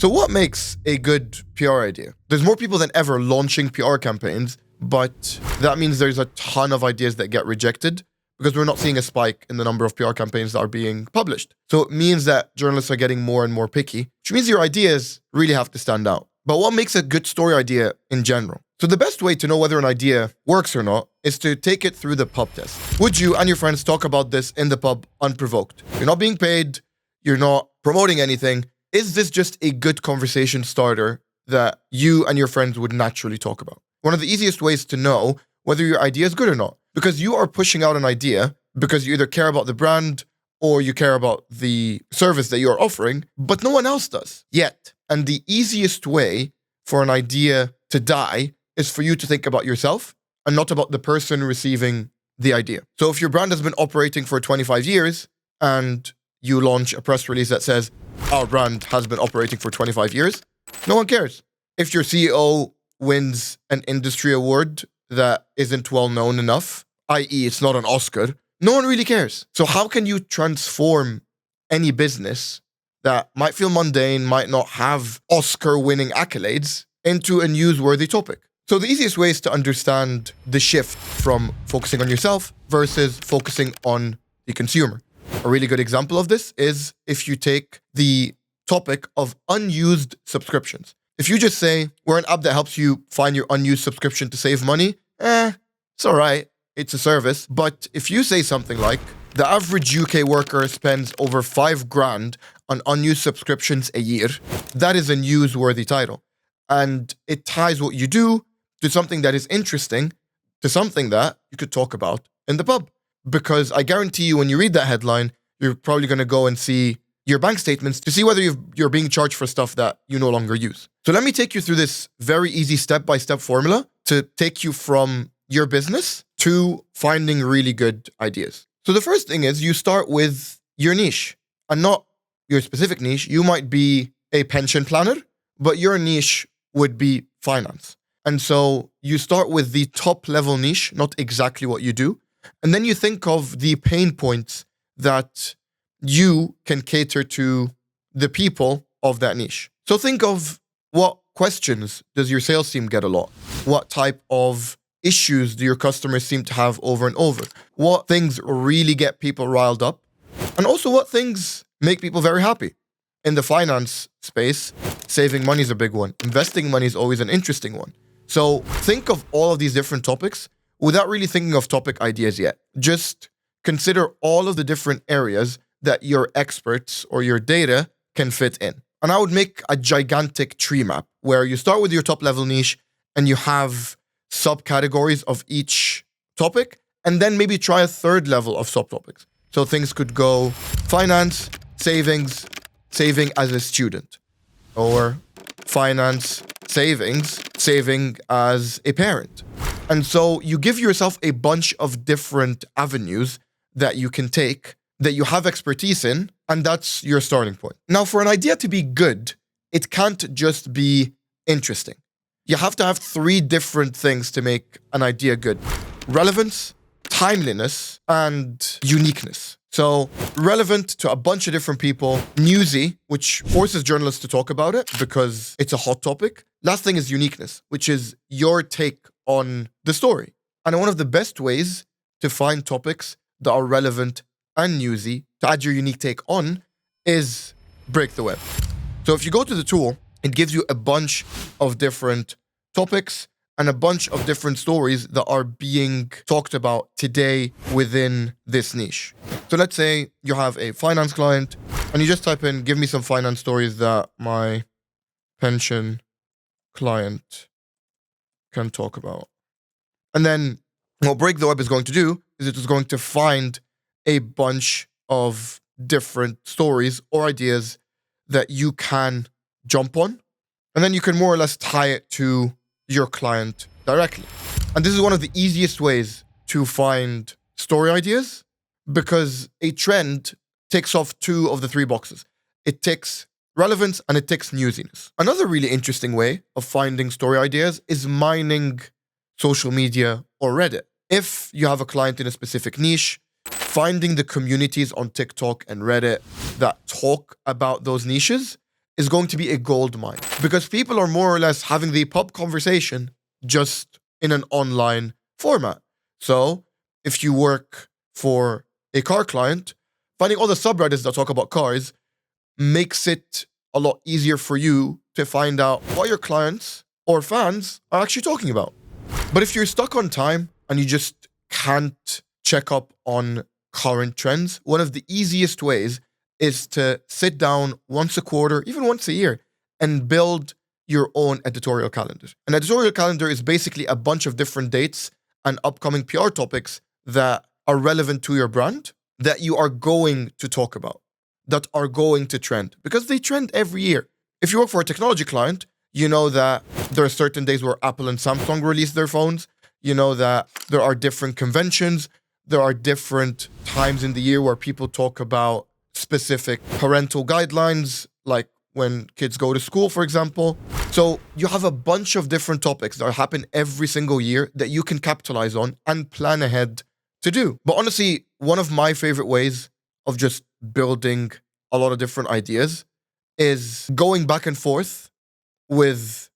So what makes a good PR idea? There's more people than ever launching PR campaigns, but that means there's a ton of ideas that get rejected because we're not seeing a spike in the number of PR campaigns that are being published. So it means that journalists are getting more and more picky, which means your ideas really have to stand out. But what makes a good story idea in general? So the best way to know whether an idea works or not is to take it through the pub test. Would you and your friends talk about this in the pub unprovoked? You're not being paid, you're not promoting anything. Is this just a good conversation starter that you and your friends would naturally talk about? One of the easiest ways to know whether your idea is good or not, because you are pushing out an idea because you either care about the brand or you care about the service that you're offering, but no one else does yet. And the easiest way for an idea to die is for you to think about yourself and not about the person receiving the idea. So if your brand has been operating for 25 years and you launch a press release that says, our brand has been operating for 25 years, no one cares. If your CEO wins an industry award that isn't well known enough, i.e. it's not an Oscar, no one really cares. So how can you transform any business that might feel mundane, might not have Oscar-winning accolades, into a newsworthy topic? So the easiest way is to understand the shift from focusing on yourself versus focusing on the consumer. A really good example of this is if you take the topic of unused subscriptions. If you just say, we're an app that helps you find your unused subscription to save money, it's all right. It's a service. But if you say something like, the average UK worker spends over $5,000 on unused subscriptions a year, that is a newsworthy title. And it ties what you do to something that is interesting, to something that you could talk about in the pub. Because I guarantee you, when you read that headline, you're probably going to go and see your bank statements to see whether you're being charged for stuff that you no longer use. So let me take you through this very easy step-by-step formula to take you from your business to finding really good ideas. So the first thing is you start with your niche and not your specific niche. You might be a pension planner, but your niche would be finance. And so you start with the top level niche, not exactly what you do. And then you think of the pain points that you can cater to the people of that niche. So think of what questions does your sales team get a lot? What type of issues do your customers seem to have over and over? What things really get people riled up? And also what things make people very happy? In the finance space, saving money is a big one. Investing money is always an interesting one. So think of all of these different topics without really thinking of topic ideas yet. Just consider all of the different areas that your experts or your data can fit in. And I would make a gigantic tree map where you start with your top level niche and you have subcategories of each topic, and then maybe try a third level of subtopics. So things could go finance, savings, saving as a student, or finance, savings, saving as a parent. And so you give yourself a bunch of different avenues that you can take, that you have expertise in, and that's your starting point. Now, for an idea to be good, it can't just be interesting. You have to have three different things to make an idea good: relevance, timeliness, and uniqueness. So relevant to a bunch of different people, newsy, which forces journalists to talk about it because it's a hot topic. Last thing is uniqueness, which is your take on the story. And one of the best ways to find topics that are relevant and newsy to add your unique take on is break the web. So if you go to the tool, it gives you a bunch of different topics and a bunch of different stories that are being talked about today within this niche. So let's say you have a finance client and you just type in, give me some finance stories that my pension client can talk about. And then what Break the Web is going to do is it is going to find a bunch of different stories or ideas that you can jump on. And then you can more or less tie it to your client directly. And this is one of the easiest ways to find story ideas because a trend ticks off two of the three boxes. It ticks relevance and it ticks newsiness. Another really interesting way of finding story ideas is mining social media or Reddit. If you have a client in a specific niche, finding the communities on TikTok and Reddit that talk about those niches is going to be a gold mine because people are more or less having the pub conversation just in an online format. So if you work for a car client, finding all the subreddits that talk about cars makes it a lot easier for you to find out what your clients or fans are actually talking about. But if you're stuck on time and you just can't check up on current trends, one of the easiest ways is to sit down once a quarter, even once a year, and build your own editorial calendar. An editorial calendar is basically a bunch of different dates and upcoming PR topics that are relevant to your brand that you are going to talk about, that are going to trend, because they trend every year. If you work for a technology client, you know that there are certain days where Apple and Samsung release their phones. You know that there are different conventions. There are different times in the year where people talk about specific parental guidelines, like when kids go to school, for example. So you have a bunch of different topics that happen every single year that you can capitalize on and plan ahead to do. But honestly, one of my favorite ways of just building a lot of different ideas is going back and forth with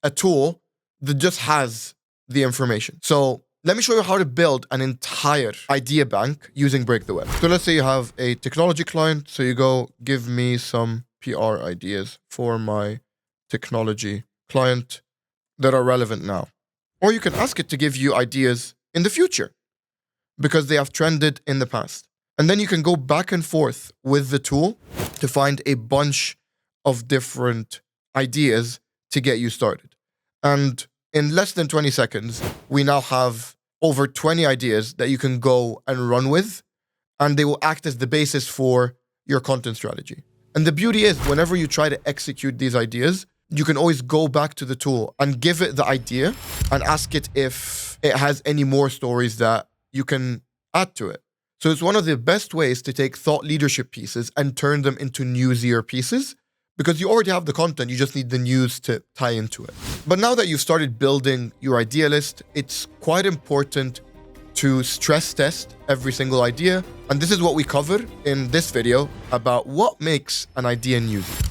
a tool that just has the information. So let me show you how to build an entire idea bank using Break the Web. So let's say you have a technology client. So you go, give me some PR ideas for my technology client that are relevant now. Or you can ask it to give you ideas in the future because they have trended in the past. And then you can go back and forth with the tool to find a bunch of different ideas to get you started. And in less than 20 seconds, we now have over 20 ideas that you can go and run with, and they will act as the basis for your content strategy. And the beauty is, whenever you try to execute these ideas, you can always go back to the tool and give it the idea and ask it if it has any more stories that you can add to it. So it's one of the best ways to take thought leadership pieces and turn them into newsier pieces, because you already have the content, you just need the news to tie into it. But now that you've started building your idea list, it's quite important to stress test every single idea. And this is what we cover in this video about what makes an idea newsy.